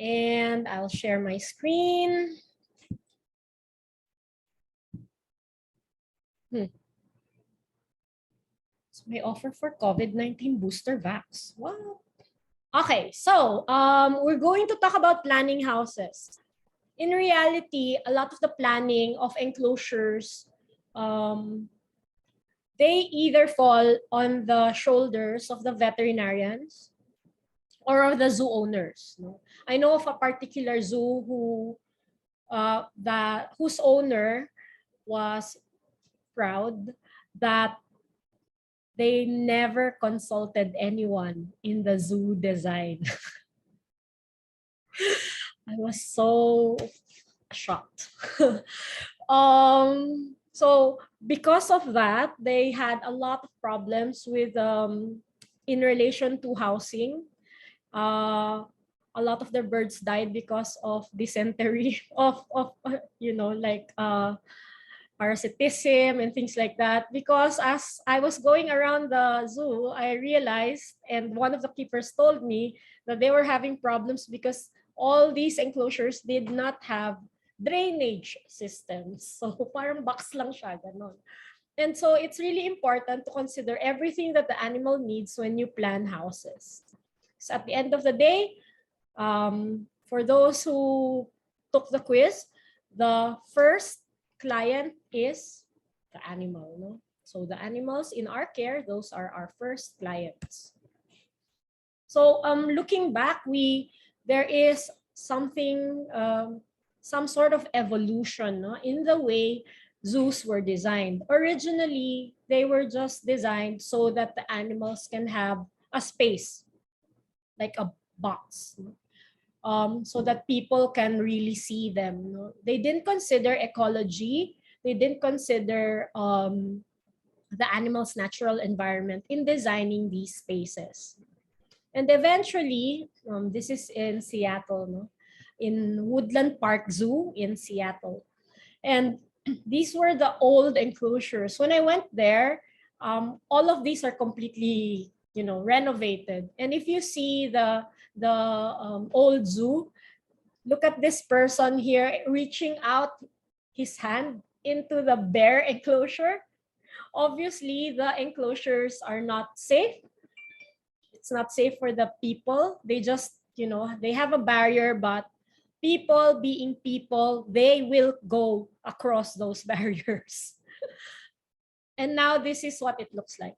And I'll share my screen. So may offer for COVID-19 booster vax. Wow. Okay, so we're going to talk about planning houses. In reality, a lot of the planning of enclosures, they either fall on the shoulders of the veterinarians or of the zoo owners. No? I know of a particular zoo whose owner was proud that they never consulted anyone in the zoo design. I was so shocked. So because of that, they had a lot of problems with in relation to housing. A lot of their birds died because of dysentery, of parasitism and things like that. Because as I was going around the zoo, I realized, and one of the keepers told me that they were having problems because all these enclosures did not have drainage systems. So parang box lang siya, ganon. And so it's really important to consider everything that the animal needs when you plan houses. So at the end of the day, for those who took the quiz, the first client is the animal. No? So the animals in our care, those are our first clients. So looking back, there is something, some sort of evolution, no, in the way zoos were designed. Originally, they were just designed so that the animals can have a space, like a box, so that people can really see them. No? They didn't consider ecology. They didn't consider the animal's natural environment in designing these spaces. And eventually, this is in Seattle, no? In Woodland Park Zoo in Seattle. And these were the old enclosures. When I went there, all of these are completely, renovated. And if you see the old zoo, look at this person here reaching out his hand into the bear enclosure. Obviously, the enclosures are not safe. It's not safe for the people. They just, they have a barrier, but people being people, they will go across those barriers. And now this is what it looks like.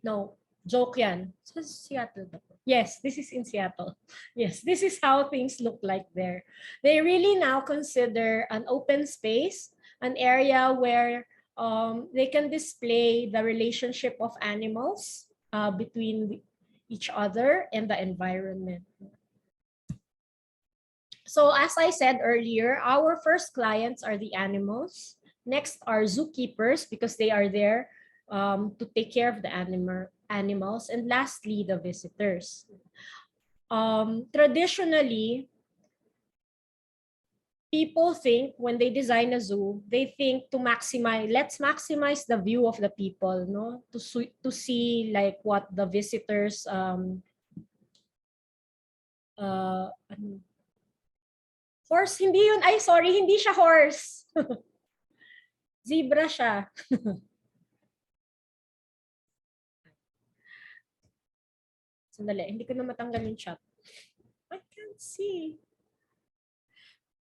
No, joke yan. Seattle. Yes, this is in Seattle. Yes, this is how things look like there. They really now consider an open space, an area where they can display the relationship of animals between each other and the environment. So as I said earlier, our first clients are the animals. Next are zookeepers because they are there to take care of the animals. And lastly, the visitors. Traditionally, people think when they design a zoo, they think let's maximize the view of the people, no? To see like what the visitors horse, hindi yun. Ay, sorry, hindi siya horse. Zebra siya. Sandali, hindi ko na matanggal yung chat. I can't see.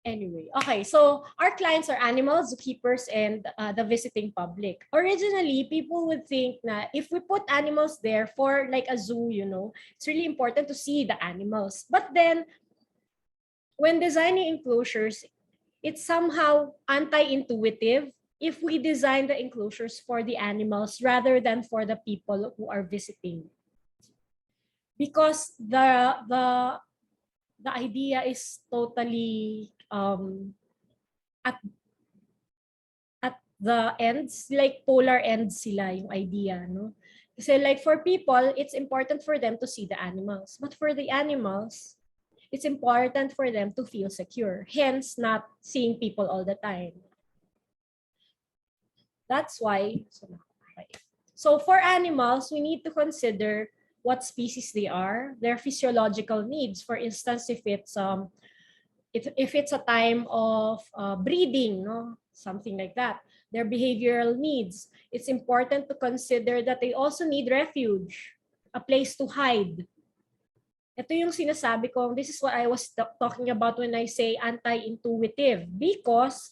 Anyway, okay, so our clients are animals, zookeepers, and the visiting public. Originally, people would think that if we put animals there for like a zoo, it's really important to see the animals. But then, when designing enclosures, it's somehow anti-intuitive if we design the enclosures for the animals rather than for the people who are visiting. Because the idea is totally at the ends, like polar ends sila yung idea, no? Kasi like for people, it's important for them to see the animals. But for the animals, it's important for them to feel secure. Hence, not seeing people all the time. That's why, so for animals, we need to consider what species they are, their physiological needs. For instance, if it's a time of breeding, no, something like that, their behavioral needs. It's important to consider that they also need refuge, a place to hide. Ito yung sinasabi ko, this is what I was talking about when I say anti-intuitive, because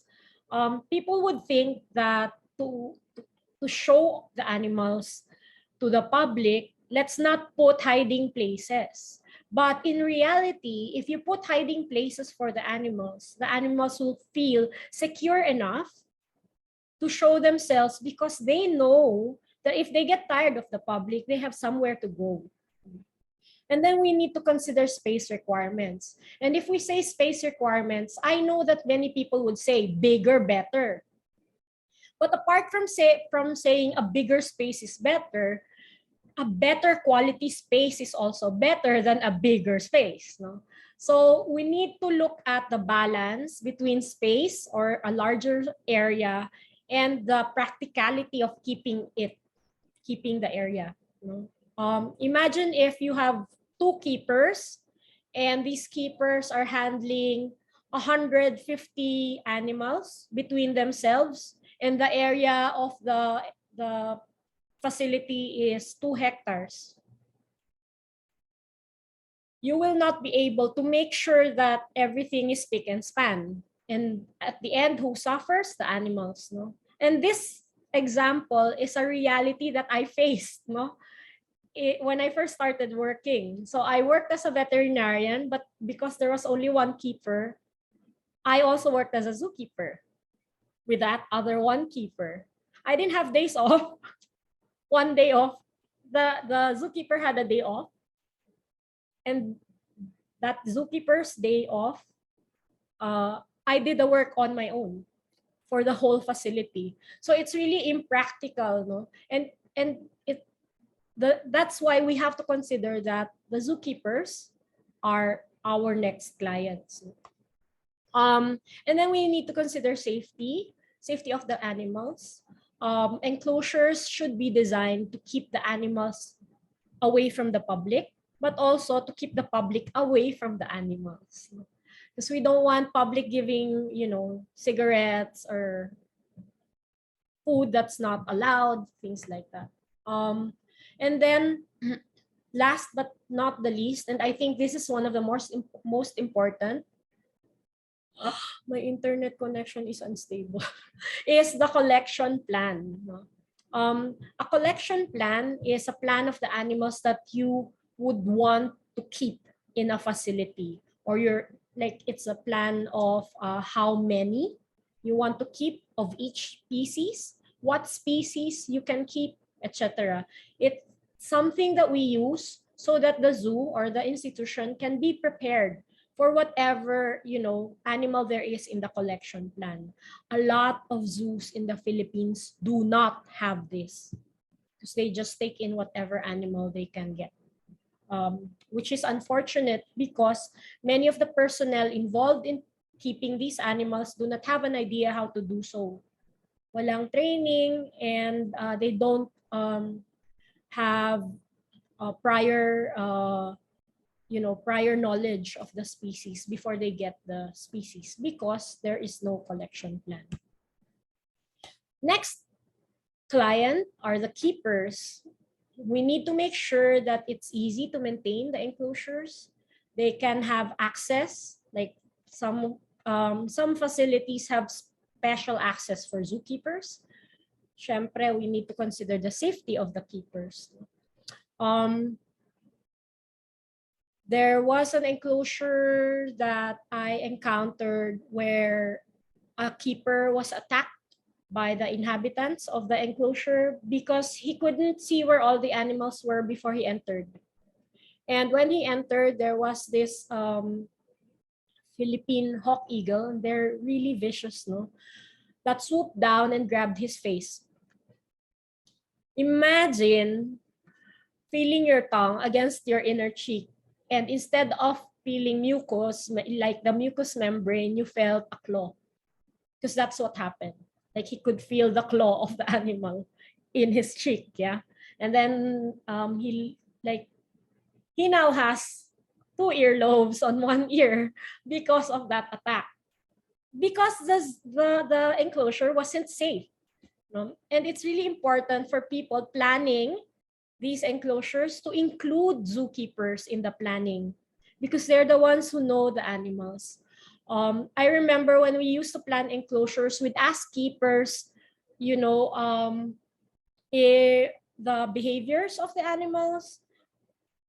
people would think that to show the animals to the public, let's not put hiding places. But in reality, if you put hiding places for the animals will feel secure enough to show themselves, because they know that if they get tired of the public, they have somewhere to go. And then we need to consider space requirements. And if we say space requirements, I know that many people would say bigger, better. But apart from saying a bigger space is better, a better quality space is also better than a bigger space. No? So we need to look at the balance between space or a larger area and the practicality of keeping the area. No? Imagine if you have 2 keepers and these keepers are handling 150 animals between themselves, and the area of the facility is 2 hectares. You will not be able to make sure that everything is spick and span. And at the end, who suffers? The animals. No? And this example is a reality that I faced. No? When I first started working. So I worked as a veterinarian, but because there was only 1 keeper, I also worked as a zookeeper with that other 1 keeper. I didn't have days off. 1 day off. The zookeeper had a day off. And that zookeeper's day off, I did the work on my own for the whole facility. So it's really impractical, no? And that's why we have to consider that the zookeepers are our next clients. And then we need to consider safety of the animals. Enclosures should be designed to keep the animals away from the public, but also to keep the public away from the animals. Because we don't want public giving, cigarettes or food that's not allowed, things like that. And then last but not the least, and I think this is one of the most important, my internet connection is unstable, is the collection plan. A collection plan is a plan of the animals that you would want to keep in a facility, or it's a plan of how many you want to keep of each species, what species you can keep, etc. It's something that we use so that the zoo or the institution can be prepared for whatever animal there is in the collection plan. A lot of zoos in the Philippines do not have this, because they just take in whatever animal they can get, which is unfortunate because many of the personnel involved in keeping these animals do not have an idea how to do so. Walang training, and they don't have prior knowledge of the species before they get the species, because there is no collection plan. Next client are the keepers. We need to make sure that it's easy to maintain the enclosures. They can have access, like some facilities have special access for zookeepers. Syempre, we need to consider the safety of the keepers. There was an enclosure that I encountered where a keeper was attacked by the inhabitants of the enclosure because he couldn't see where all the animals were before he entered. And when he entered, there was this Philippine hawk eagle. They're really vicious, no? That swooped down and grabbed his face. Imagine feeling your tongue against your inner cheek, and instead of feeling mucus, like the mucous membrane, you felt a claw. Because that's what happened. Like he could feel the claw of the animal in his cheek, yeah. And then he he now has 2 earlobes on one ear because of that attack. Because the enclosure wasn't safe. No? And it's really important for people planning these enclosures to include zookeepers in the planning because they're the ones who know the animals. I remember when we used to plan enclosures, we'd ask keepers, the behaviors of the animals.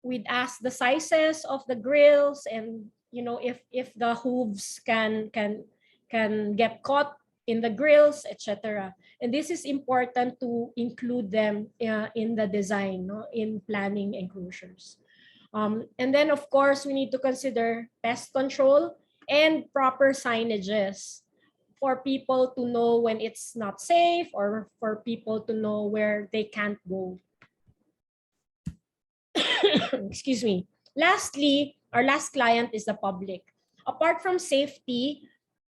We'd ask the sizes of the grills, and if the hooves can get caught in the grills, etc. And this is important to include them in the design, no? In planning enclosures. And then, of course, we need to consider pest control and proper signages for people to know when it's not safe or for people to know where they can't go. Excuse me. Lastly, our last client is the public. Apart from safety,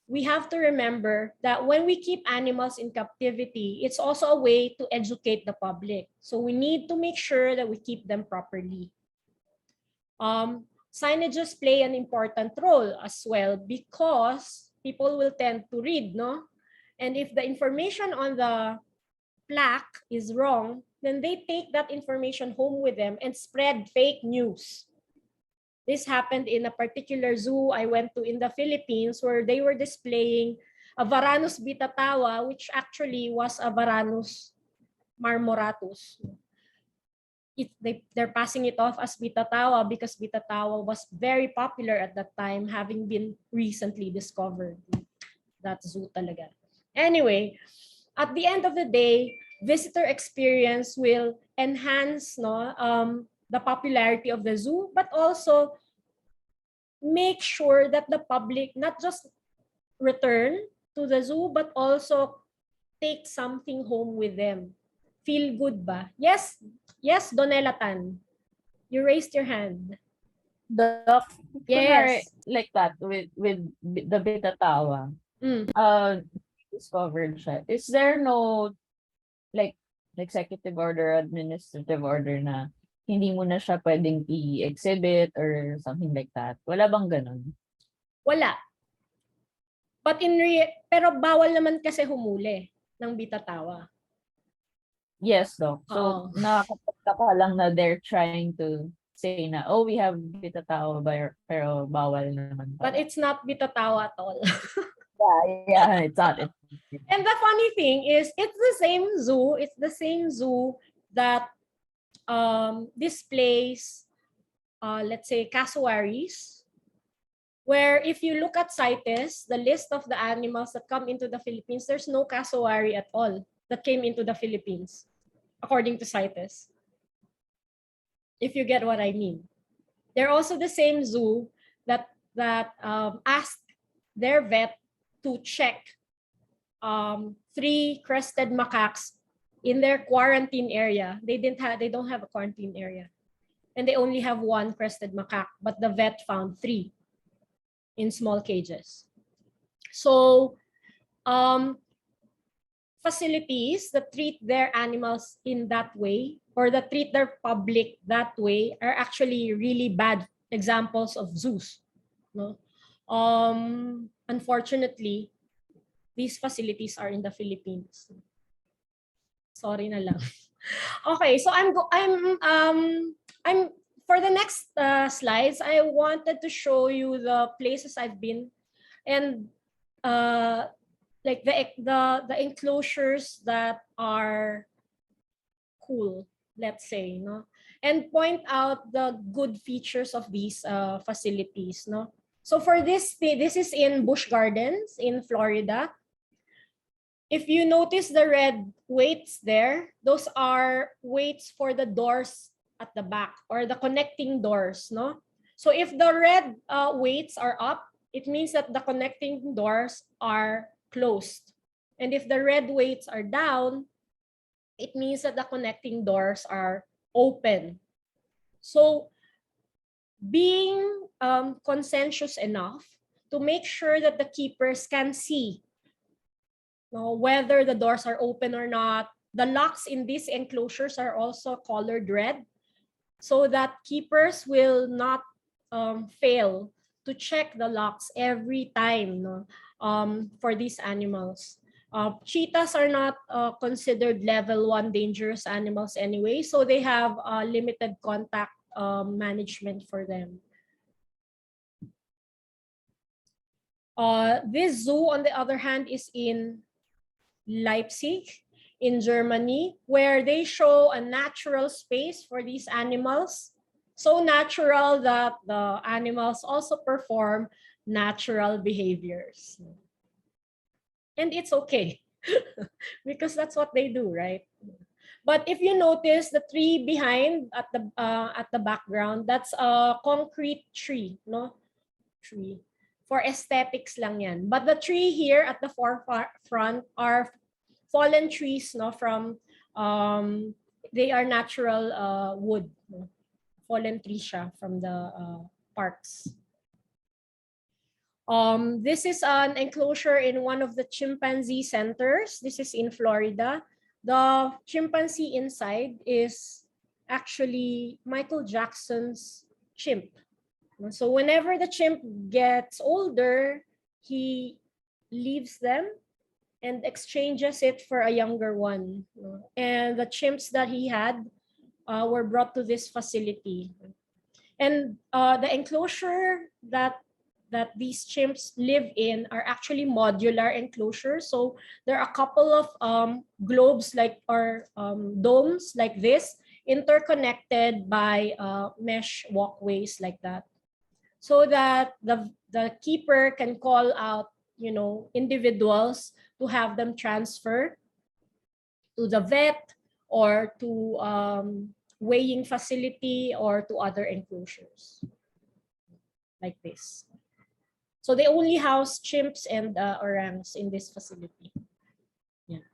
we have to remember that when we keep animals in captivity, it's also a way to educate the public. So we need to make sure that we keep them properly. Signages play an important role as well because people will tend to read, no? And if the information on the plaque is wrong, then they take that information home with them and spread fake news. This happened in a particular zoo I went to in the Philippines where they were displaying a Varanus bitatawa, which actually was a Varanus marmoratus. They're passing it off as bitatawa because bitatawa was very popular at that time, having been recently discovered. That zoo talaga. Anyway, at the end of the day, visitor experience will enhance the popularity of the zoo, but also make sure that the public not just return to the zoo, but also take something home with them. Feel good ba? Yes, Donella Tan. You raised your hand. Doc, kunwari, Yes. like that, with the Bitatawa, Mm. discovered siya. Is there no, like, executive order, administrative order na hindi mo na siya pwedeng i-exhibit or something like that? Wala bang ganun? Wala. But pero bawal naman kasi humuli ng bitatawa. Yes, Doc. So, Oo. nakakapagtaka lang na they're trying to say na, oh, we have Bitatawa pero bawal naman But pala. it's not bitatawa at all. Yeah, it's not. And the funny thing is, it's the same zoo. It's the same zoo that displays, let's say, cassowaries, where if you look at CITES, the list of the animals that come into the Philippines, there's no cassowary at all that came into the Philippines, according to CITES. If you get what I mean. They're also the same zoo that asked their vet to check 3 crested macaques in their quarantine area. They don't have a quarantine area, and they only have 1 crested macaque, but the vet found 3 in small cages. So facilities that treat their animals in that way or that treat their public that way are actually really bad examples of zoos. No? Unfortunately, these facilities are in the Philippines. Sorry na lang. Okay, so I'm for the next slides, I wanted to show you the places I've been and like the enclosures that are cool, let's say, no, and point out the good features of these facilities, no. So for this is in Busch Gardens in Florida. If you notice the red weights there, those are weights for the doors at the back or the connecting doors, no. So if the red weights are up, it means that the connecting doors are closed. And if the red weights are down, it means that the connecting doors are open. So being conscientious enough to make sure that the keepers can see whether the doors are open or not. The locks in these enclosures are also colored red. so that keepers will not fail to check the locks every time, no, for these animals. Cheetahs are not considered level 1 dangerous animals anyway, so they have limited contact management for them. This zoo, on the other hand, is in Leipzig, in Germany, where they show a natural space for these animals. So natural that the animals also perform natural behaviors. And it's okay because that's what they do, right? But if you notice the tree behind at the background, that's a concrete tree, no? Tree. For aesthetics lang yan. But the tree here at the forefront are fallen trees, no, from they are natural wood, no? Fallen trees siya from the parks. This is an enclosure in one of the chimpanzee centers. This is in Florida. The chimpanzee inside is actually Michael Jackson's chimp. So whenever the chimp gets older, he leaves them and exchanges it for a younger one. And the chimps that he had were brought to this facility. And the enclosure that these chimps live in are actually modular enclosures. So there are a couple of globes like or domes like this, interconnected by mesh walkways like that, so that the keeper can call out, you know, individuals to have them transferred to the vet or to weighing facility or to other enclosures like this. So they only house chimps and orangs in this facility. Yeah.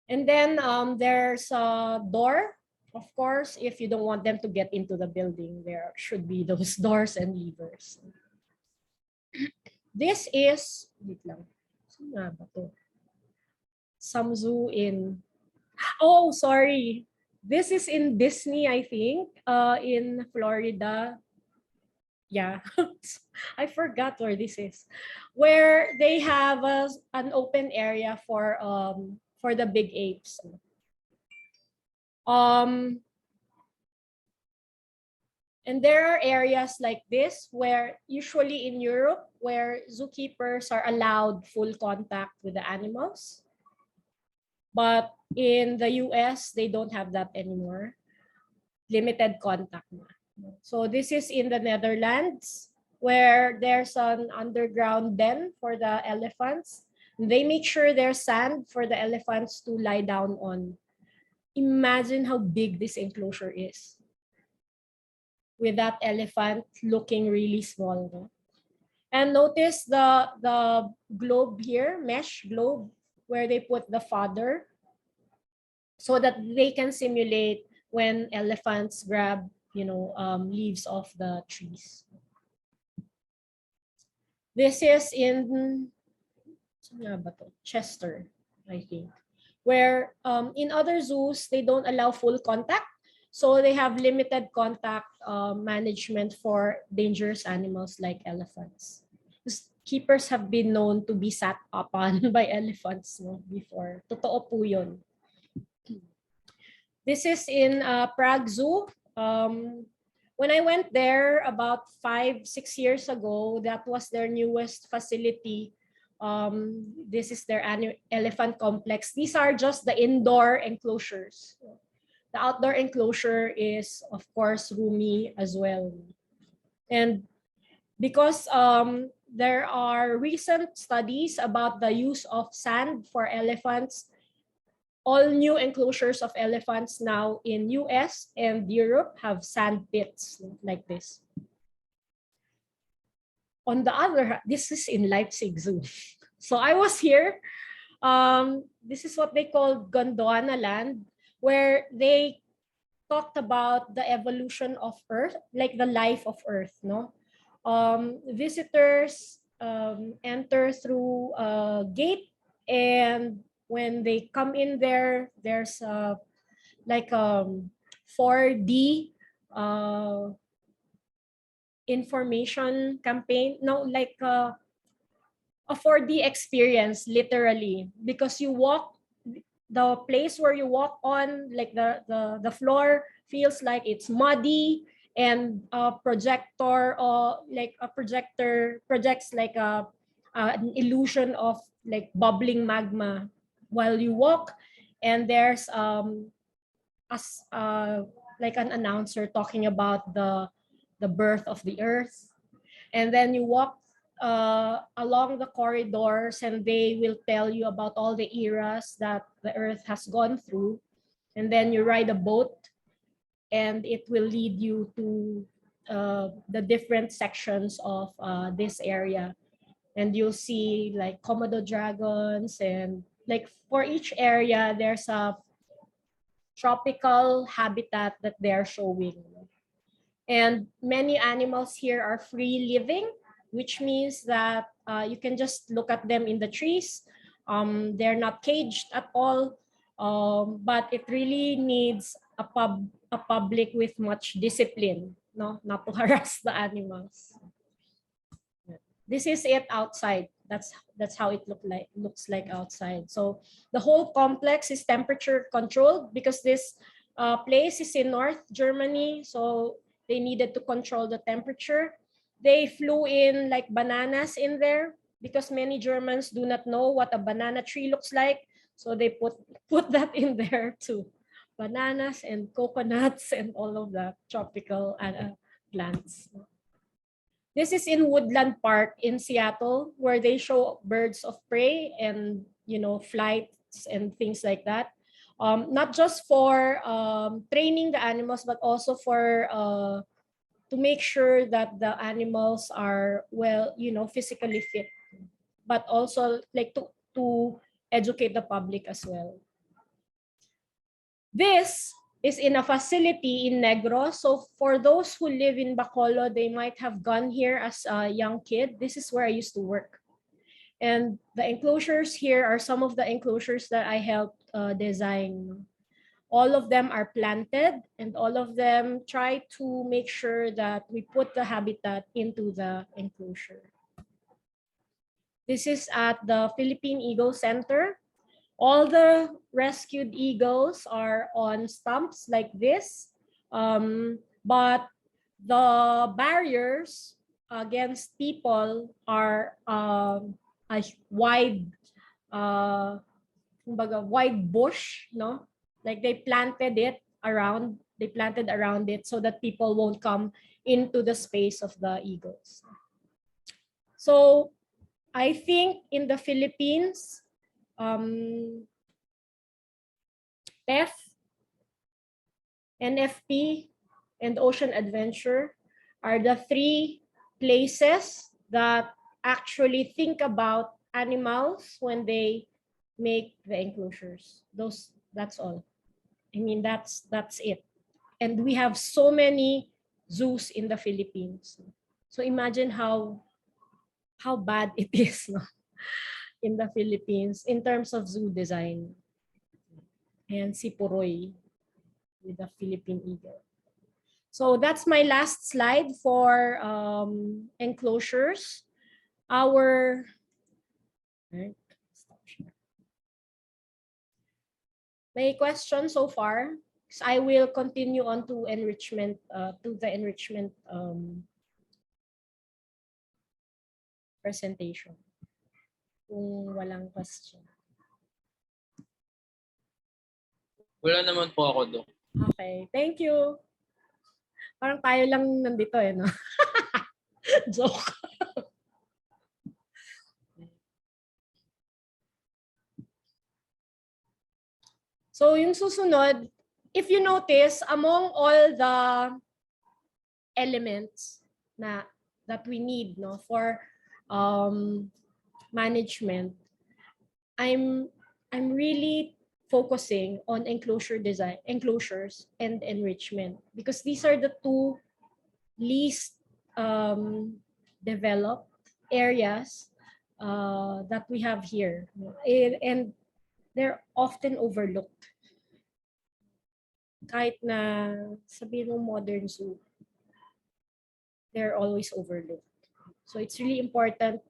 And then there's a door. Of course, if you don't want them to get into the building, there should be those doors and levers. This is, wait lang. Saan nga ba to? Some zoo in, oh, sorry. This is in Disney, I think, in Florida. Yeah, I forgot where this is, where they have an open area for the big apes. And there are areas like this where usually in Europe where zookeepers are allowed full contact with the animals. But in the US, they don't have that anymore. Limited contact na. So this is in the Netherlands where there's an underground den for the elephants. They make sure there's sand for the elephants to lie down on. Imagine how big this enclosure is, with that elephant looking really small. No? And notice the globe here, mesh globe, where they put the fodder so that they can simulate when elephants grab, you know, leaves off the trees. This is in Chester, I think, where in other zoos, they don't allow full contact. So they have limited contact management for dangerous animals like elephants. Keepers have been known to be sat upon by elephants, no, before. Totoo po yun. This is in Prague Zoo. When I went there about 5-6 years ago, that was their newest facility. This is their elephant complex. These are just the indoor enclosures. The outdoor enclosure is, of course, roomy as well. And because there are recent studies about the use of sand for elephants, all new enclosures of elephants now in US and Europe have sand pits like this. On the other hand, this is in Leipzig Zoo. So I was here. This is what they call Gondwana land, where they talked about the evolution of Earth, like the life of Earth. No, visitors enter through a gate, and when they come in there, there's like 4D information campaign. No, like a 4D experience, literally, because you walk, the place where you walk on, like the floor feels like it's muddy, and a projector, or like a projector projects like an illusion of like bubbling magma while you walk, and there's as like an announcer talking about the birth of the earth. And then you walk along the corridors, and they will tell you about all the eras that the earth has gone through. And then you ride a boat, and it will lead you to the different sections of this area. And you'll see like Komodo dragons, and like for each area there's a tropical habitat that they're showing. And many animals here are free living, which means that you can just look at them in the trees. They're not caged at all, but it really needs a public with much discipline, no, not to harass the animals. This is it outside. That's how it looks like outside. So the whole complex is temperature controlled, because this place is in North Germany, so they needed to control the temperature. They flew in like bananas in there, because many Germans do not know what a banana tree looks like, so they put that in there too. Bananas and coconuts and all of that tropical plants. This is in Woodland Park in Seattle, where they show birds of prey and, you know, flights and things like that. Not just for training the animals, but also for to make sure that the animals are well, you know, physically fit, but also like to educate the public as well. This is in a facility in Negros. So for those who live in Bacolod, they might have gone here as a young kid. This is where I used to work. And the enclosures here are some of the enclosures that I helped design. All of them are planted, and all of them try to make sure that we put the habitat into the enclosure. This is at the Philippine Eagle Center. All the rescued eagles are on stumps like this, but the barriers against people are a wide, wide bush, no? Like they planted around it so that people won't come into the space of the eagles. So I think in the Philippines, TEF, NFP, and Ocean Adventure are the three places that actually think about animals when they make the enclosures. That's all. I mean, that's it. And we have so many zoos in the Philippines. So imagine how bad it is, no? In the Philippines in terms of zoo design. And si Puroy with the Philippine eagle. So that's my last slide for enclosures. Our may question so far? So I will continue on to enrichment, to the enrichment presentation. Kung walang question. Wala naman po ako, Dok. Okay, thank you. Parang tayo lang nandito eh, no? Joke. So yung susunod, if you notice, among all the elements that we need, no, for management, I'm really focusing on enclosure design, enclosures and enrichment, because these are the two least developed areas that we have here, and they're often overlooked. kahit na sabihin mo modern zoo, they're always overlooked. So it's really important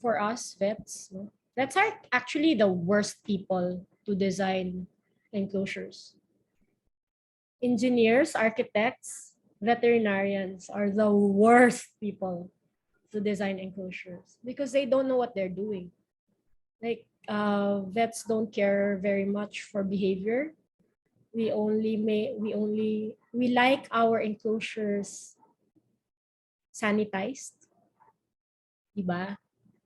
for us vets. No? Vets are actually the worst people to design enclosures. Engineers, architects, veterinarians are the worst people to design enclosures because they don't know what they're doing. Like vets don't care very much for behavior. We like our enclosures sanitized, diba?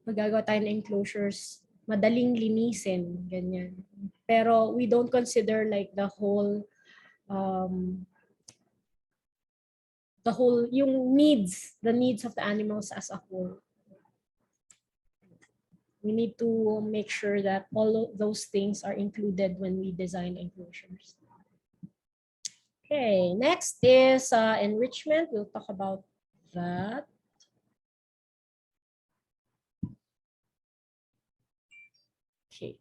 Magagawa tayo ng enclosures, madaling linisin, ganyan. Pero we don't consider like the whole yung the needs of the animals as a whole. We need to make sure that all of those things are included when we design enclosures. Okay, next is enrichment. We'll talk about that. Okay.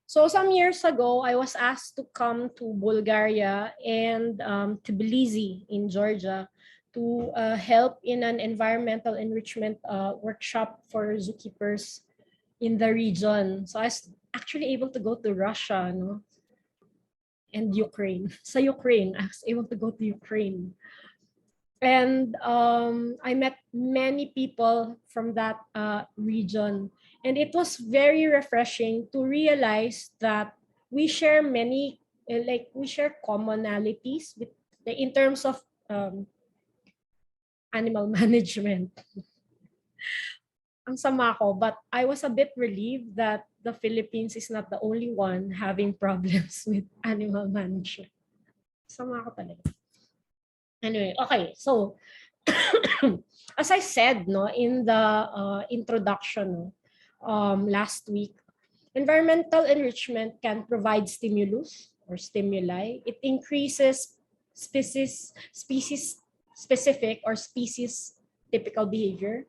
So some years ago, I was asked to come to Bulgaria and Tbilisi in Georgia to help in an environmental enrichment workshop for zookeepers in the region. So I was actually able to go to Russia, no? And Ukraine. Sa Ukraine, I was able to go to Ukraine. And I met many people from that region. And it was very refreshing to realize that we share we share commonalities in terms of animal management. Ang sama ko, but I was a bit relieved that the Philippines is not the only one having problems with animal management. Sama ko talaga. Anyway, okay, so as I said, no, in the introduction last week, environmental enrichment can provide stimulus or stimuli. It increases species specific or species typical behavior,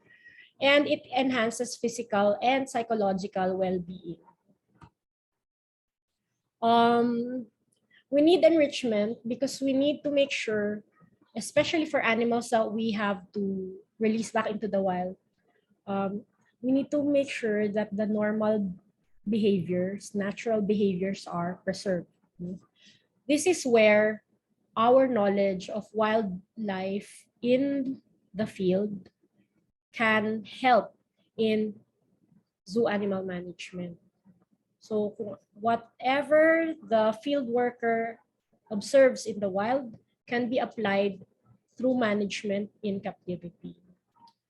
and it enhances physical and psychological well-being. We need enrichment because we need to make sure, especially for animals that we have to release back into the wild, we need to make sure that the normal behaviors, natural behaviors are preserved. This is where our knowledge of wildlife in the field can help in zoo animal management. So whatever the field worker observes in the wild can be applied through management in captivity.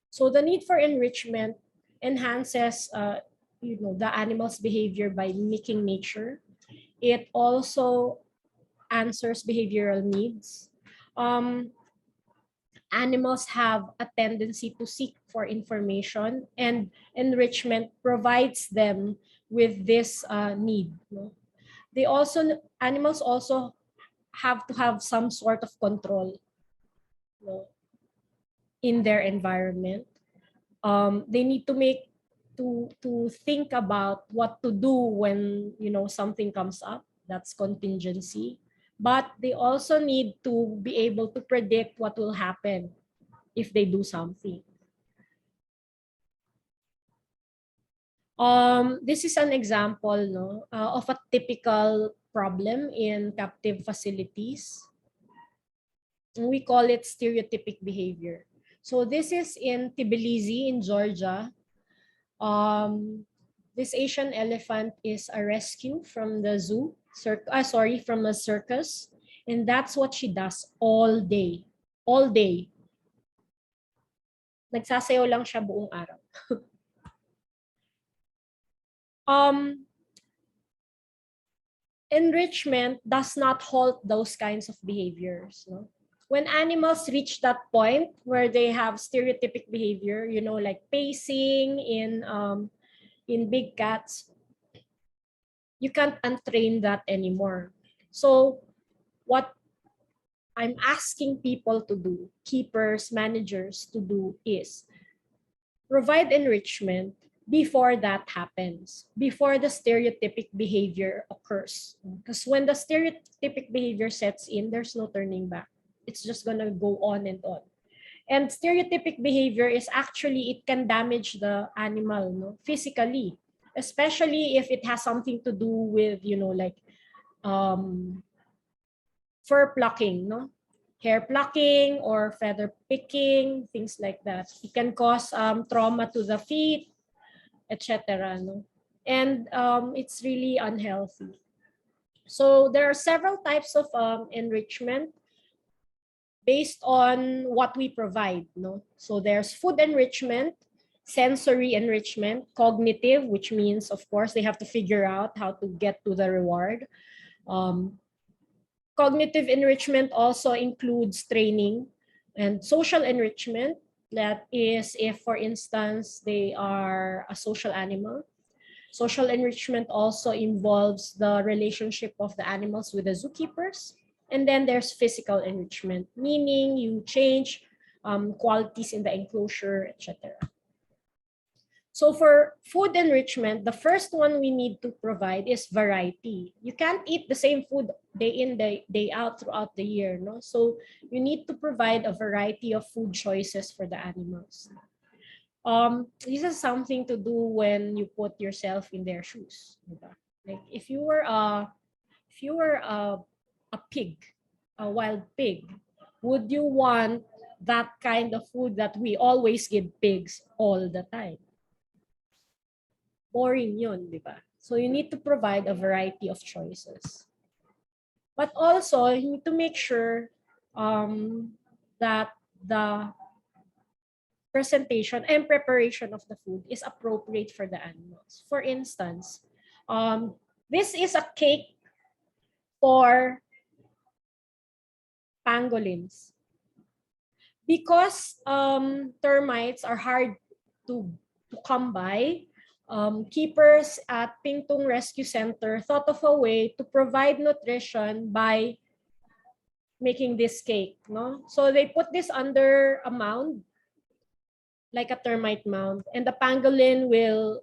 So the need for enrichment enhances the animal's behavior by mimicking nature. It also answers behavioral needs. Animals have a tendency to seek for information, and enrichment provides them with this need. Animals also have to have some sort of control in their environment. They need to think about what to do when something comes up. That's contingency. But they also need to be able to predict what will happen if they do something. This is an example of a typical problem in captive facilities. We call it stereotypic behavior. So this is in Tbilisi in Georgia. This Asian elephant is a rescue from the zoo, from a circus. And that's what she does all day. All day. Nagsasayaw lang siya buong araw. Enrichment does not halt those kinds of behaviors. No? When animals reach that point where they have stereotypic behavior, like pacing in big cats, you can't untrain that anymore. So what I'm asking people to do, keepers, managers to do, is provide enrichment, before that happens, before the stereotypic behavior occurs. Because when the stereotypic behavior sets in, there's no turning back. It's just gonna go on and on. And stereotypic behavior is actually, it can damage the animal, no, physically, especially if it has something to do with, you know, like fur plucking, no, hair plucking or feather picking, things like that. It can cause trauma to the feet, etc. No? And it's really unhealthy. So there are several types of enrichment based on what we provide. No? So there's food enrichment, sensory enrichment, cognitive, which means, of course, they have to figure out how to get to the reward. Cognitive enrichment also includes training, and social enrichment, that is if, for instance, they are a social animal. Social enrichment also involves the relationship of the animals with the zookeepers. And then there's physical enrichment, meaning you change qualities in the enclosure, etc. So for food enrichment, the first one we need to provide is variety. You can't eat the same food day in, day out throughout the year, no? So you need to provide a variety of food choices for the animals. This has something to do when you put yourself in their shoes. Diba? Like if you were a pig, a wild pig, would you want that kind of food that we always give pigs all the time? Boring yun, di ba? So you need to provide a variety of choices. But also, you need to make sure that the presentation and preparation of the food is appropriate for the animals. For instance, this is a cake for pangolins. Because termites are hard to come by, keepers at Pingtung Rescue Center thought of a way to provide nutrition by making this cake. No? So they put this under a mound, like a termite mound, and the pangolin will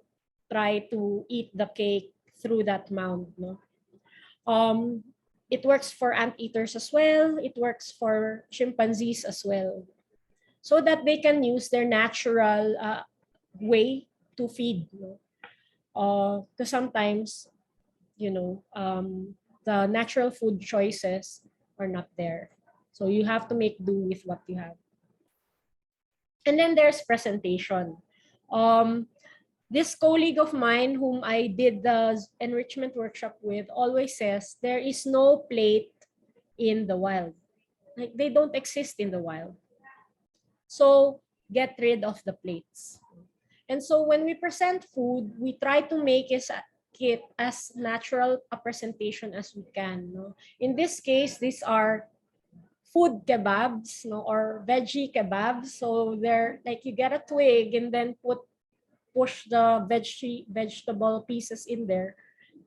try to eat the cake through that mound. No? It works for anteaters as well. It works for chimpanzees as well, so that they can use their natural way to feed. Because sometimes, the natural food choices are not there. So you have to make do with what you have. And then there's presentation. This colleague of mine whom I did the enrichment workshop with always says there is no plate in the wild. Like they don't exist in the wild. So get rid of the plates. And so when we present food, we try to make it as natural a presentation as we can. No? In this case, these are food kebabs, no, or veggie kebabs. So they're like you get a twig and then push the vegetable pieces in there,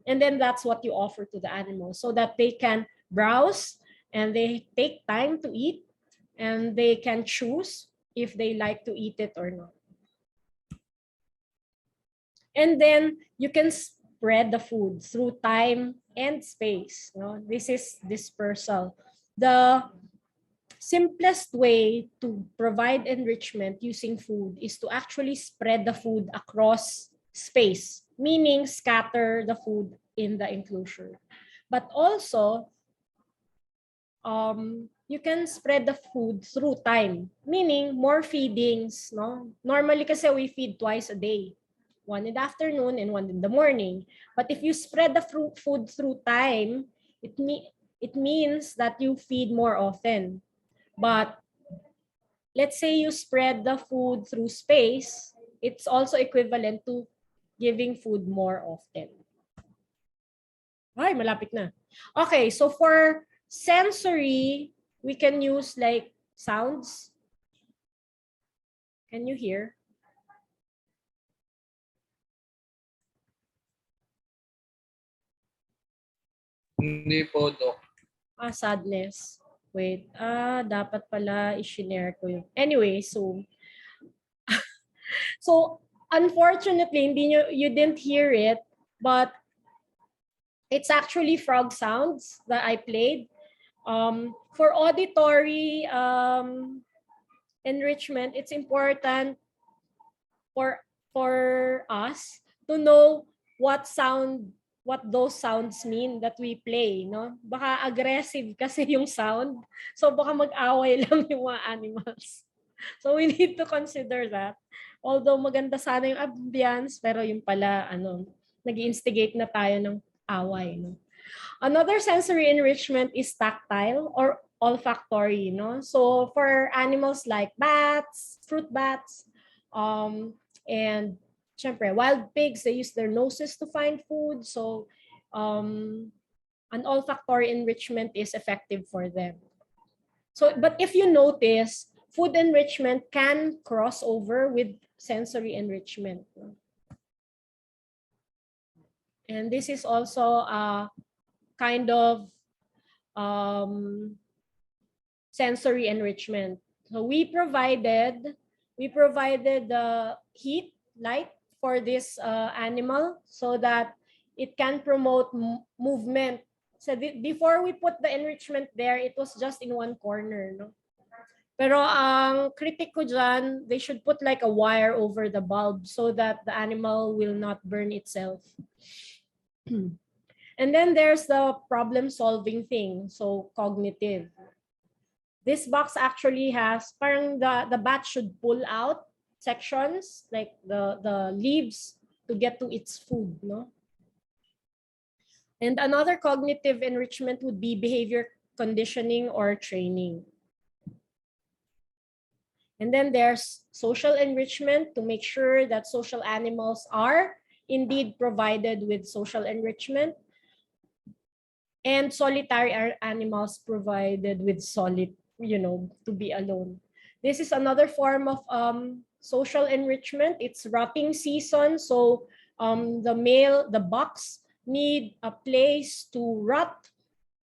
and then that's what you offer to the animals so that they can browse and they take time to eat and they can choose if they like to eat it or not. And then you can spread the food through time and space. This is dispersal. The simplest way to provide enrichment using food is to actually spread the food across space, meaning scatter the food in the enclosure. But also, you can spread the food through time, meaning more feedings. Normally kasi we feed twice a day, one in the afternoon and one in the morning. But if you spread the food through time, it means that you feed more often. But let's say you spread the food through space, it's also equivalent to giving food more often. Ay, malapit na. Okay, so for sensory, we can use like sounds. Can you hear? Hindi po, Doc. Sadness. Wait, dapat pala i-share ko yung... Anyway, so unfortunately, you didn't hear it, but it's actually frog sounds that I played. For auditory enrichment, it's important for us to know what those sounds mean that we play, no? Baka aggressive kasi yung sound. So baka mag-away lang yung mga animals. So we need to consider that. Although maganda sana yung ambience, pero yung pala nag-instigate na tayo ng away, no? Another sensory enrichment is tactile or olfactory, no? So for animals like bats, fruit bats, and syempre, wild pigs, they use their noses to find food. So an olfactory enrichment is effective for them. So, but if you notice, food enrichment can cross over with sensory enrichment. And this is also a kind of sensory enrichment. So we provided the heat, light for this animal so that it can promote movement. So before we put the enrichment there, it was just in one corner, no? Pero ang critic ko dyan, they should put like a wire over the bulb so that the animal will not burn itself. And then there's the problem-solving thing, so cognitive. This box actually has, parang the bat should pull out sections, like the leaves, to get to its food, no? And another cognitive enrichment would be behavior conditioning or training. And then there's social enrichment to make sure that social animals are indeed provided with social enrichment, and solitary animals provided with to be alone. This is another form of social enrichment. It's rutting season, so the bucks need a place to rut.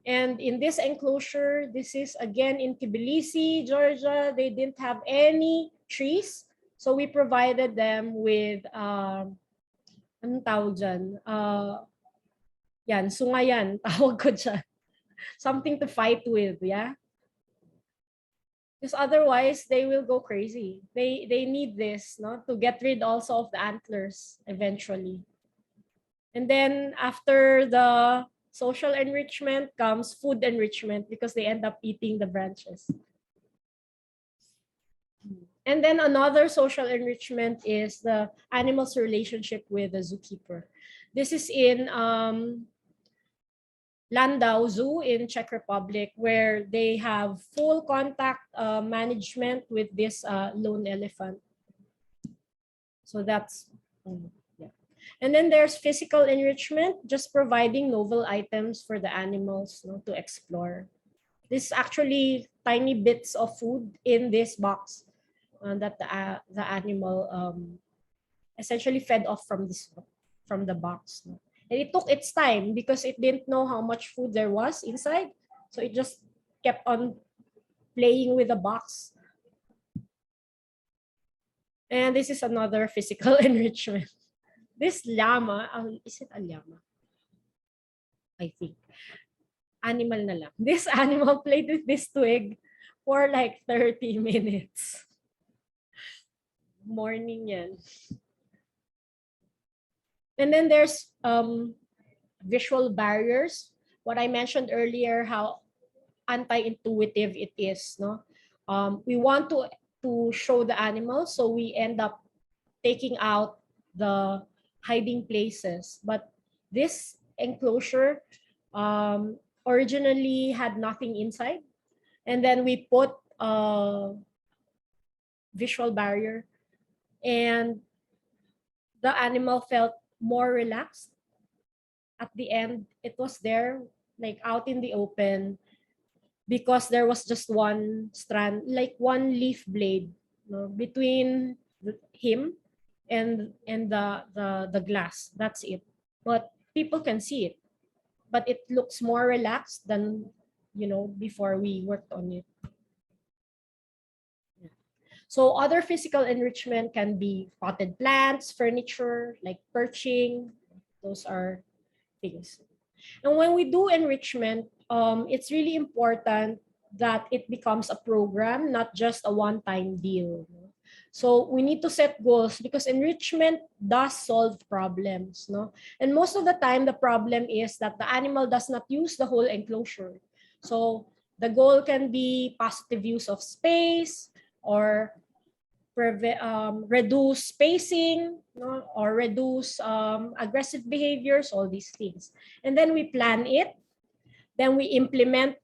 And in this enclosure, this is again in Tbilisi, Georgia, they didn't have any trees. So we provided them with, anong tawag dyan? Sungayan, tawag ko dyan. Something to fight with, yeah? Because otherwise, they will go crazy. They need this, no? To get rid also of the antlers eventually. And then after the social enrichment comes food enrichment because they end up eating the branches. And then another social enrichment is the animal's relationship with the zookeeper. This is in Landau Zoo in Czech Republic, where they have full contact management with this lone elephant. So that's And then there's physical enrichment, just providing novel items for the animals, to explore. This is actually tiny bits of food in this box that the animal essentially fed off from the box. And it took its time because it didn't know how much food there was inside. So it just kept on playing with the box. And this is another physical enrichment. This llama, is it a llama? I think. Animal na lang. This animal played with this twig for like 30 minutes. Morning yan. And then there's visual barriers. What I mentioned earlier, how anti-intuitive it is. No, we want to show the animal, so we end up taking out the hiding places. But this enclosure originally had nothing inside, and then we put a visual barrier, and the animal felt more relaxed. At the end, it was there, like out in the open, because there was just one strand, like one leaf blade, between him and the glass. That's it. But people can see it. But it looks more relaxed than before we worked on it. So other physical enrichment can be potted plants, furniture, like perching. Those are things. And when we do enrichment, it's really important that it becomes a program, not just a one-time deal. So we need to set goals because enrichment does solve problems, no? And most of the time, the problem is that the animal does not use the whole enclosure. So the goal can be positive use of space or reduce spacing, no? Or reduce aggressive behaviors, all these things. And then we plan it. Then we implement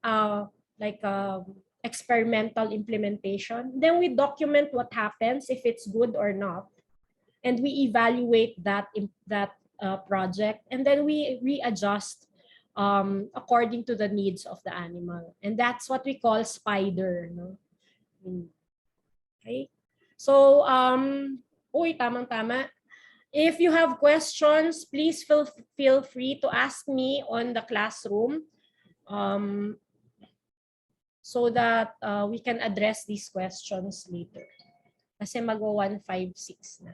like experimental implementation. Then we document what happens, if it's good or not. And we evaluate that project. And then we readjust according to the needs of the animal. And that's what we call spider. No? Okay. So, tamang-tama. If you have questions, please feel free to ask me on the classroom so that we can address these questions later. Kasi mag-156 na.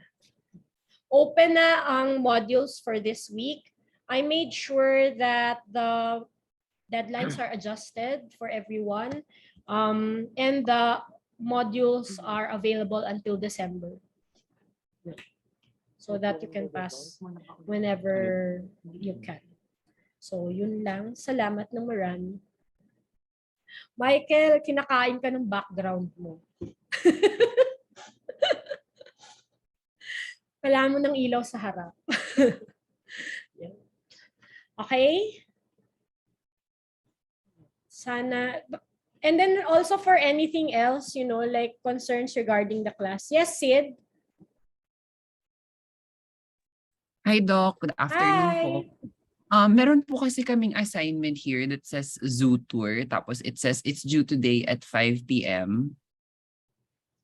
Open na ang modules for this week. I made sure that the deadlines are adjusted for everyone. And the modules are available until December. So that you can pass whenever you can. So yun lang. Salamat ng marami. Michael, kinakain ka ng background mo. Kailangan mo ng ilaw sa harap. Okay? Sana. And then also for anything else, like concerns regarding the class. Yes, Sid? Hi, Doc. Good afternoon po. Hi. Meron po kasi kaming assignment here that says zoo tour. Tapos it says it's due today at 5 p.m.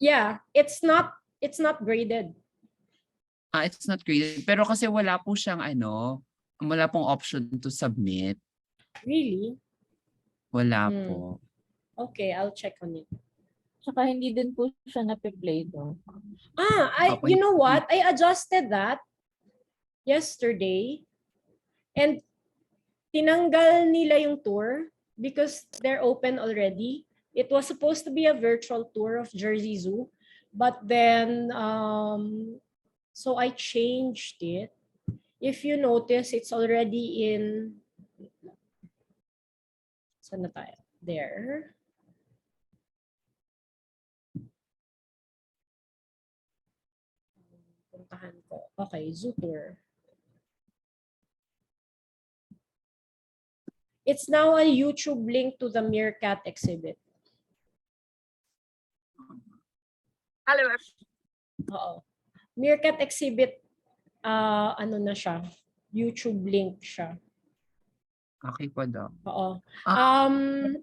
Yeah, it's not graded. It's not graded. Pero kasi wala po siyang wala pong option to submit. Really? Wala po. Okay, I'll check on it. Tsaka hindi din po siya nape-play do. You know what? I adjusted that yesterday and tinanggal nila yung tour because they're open already. It was supposed to be a virtual tour of Jersey Zoo, but then so I changed it. If you notice, it's already in. Saan na tayo? There. Puntahan ko. Okay, zoo tour. It's now a YouTube link to the meerkat exhibit. Hello. Oo. Meerkat exhibit, ano na siya? YouTube link siya. Okay po, Doc. Oo.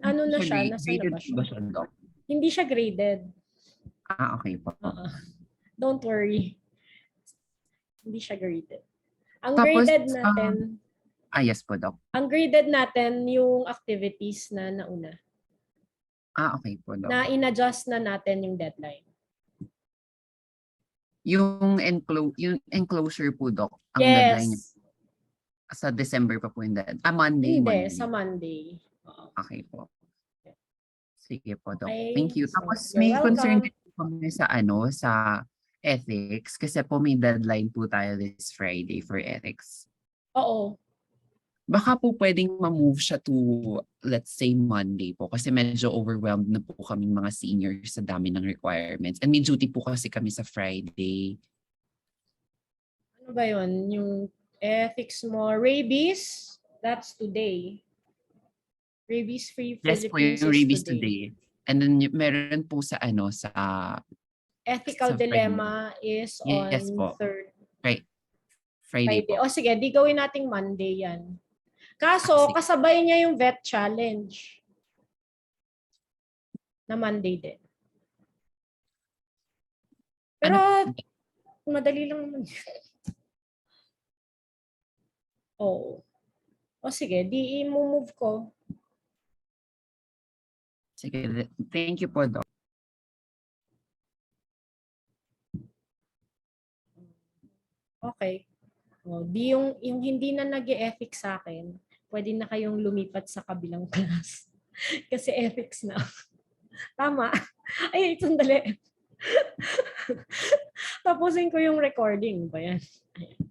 Ano na siya? Nasaan na ba siya? Doc? Hindi siya graded. Okay po. Don't worry. Hindi siya graded. Ang Tapos, graded natin, yes po, Doc. ang graded natin yung activities na nauna. Okay po, Doc. Na in-adjust na natin yung deadline. Yung enclosure po, Doc, ang deadline Yes. sa December pa po yung deadline. Monday. Hindi, Monday. sa Monday. Okay po. Sige po, Doc. Okay. Thank you. So, Tapos you're may concern welcome. din po kami sa ethics kasi po may deadline po tayo this Friday for ethics. Oo. Baka po pwedeng ma-move siya to, let's say, Monday po kasi medyo overwhelmed na po kaming mga seniors sa dami ng requirements. And may duty po kasi kami sa Friday. Ano ba yun? Yung ethics mo. Rabies, that's today. Rabies-free Yes po, Philippines yung is rabies today. today. And then meron po sa Ethical sa Friday. dilemma is on Yes po. Friday Friday. po. O sige, di gawin nating Monday yan. Kaso, Sige. kasabay niya yung vet challenge. Na Monday din. Pero, madali lang naman. Oo. O sige, di i-move ko. Sige, thank you po, Doc. Okay. O, di yung hindi na nag-e-ethics sa akin, pwede na kayong lumipat sa kabilang class. Kasi ethics na. Tama. Ay, sandali. Tapusin ko yung recording ba yan?